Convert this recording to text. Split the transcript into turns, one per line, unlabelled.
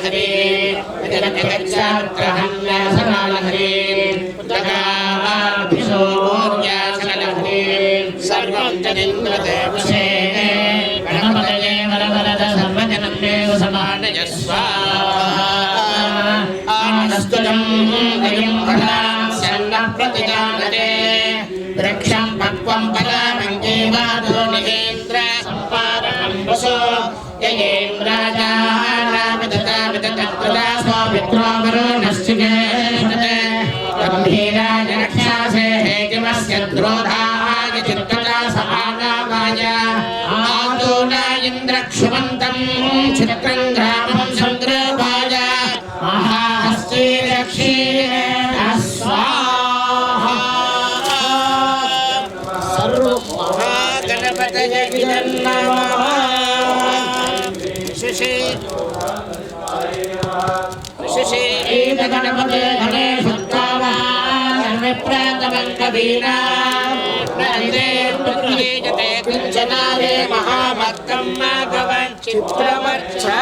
हरे जगच्चात्रहन्यासनालहरे पुत्रकाभिषोर्यासनहरे सर्वं जनिन्द्रदेवसे गणपतये वरवरद सर्वजनं देव समानय स्वाहा आनस्तुलं दयं फलां शरणं प्रतिजानते वृक्षं पक्वं फलामङ्गीवादो निहेन्द्र सम्पादनं वसो ययेन्द्राजानाविदता स्वामित्रो वरुणश्चिकेतते गम्भीराय रक्षासे हेतिमस्य द्रोधाय चित्तता समानामाय आतूना इन्द्रक्षुमन्तं चित्रं ग्रामं सङ्ग्रहाय महाहस्ती रक्षीरे स्वाहा सर्वमहागणपतये नमः शिशि गणपते गणेशोत्सवान् विप्रातमं कवीना नन्दे पुत्रीजते कुञ्चनादे महाभक्तं माघवन् चित्रमर्चा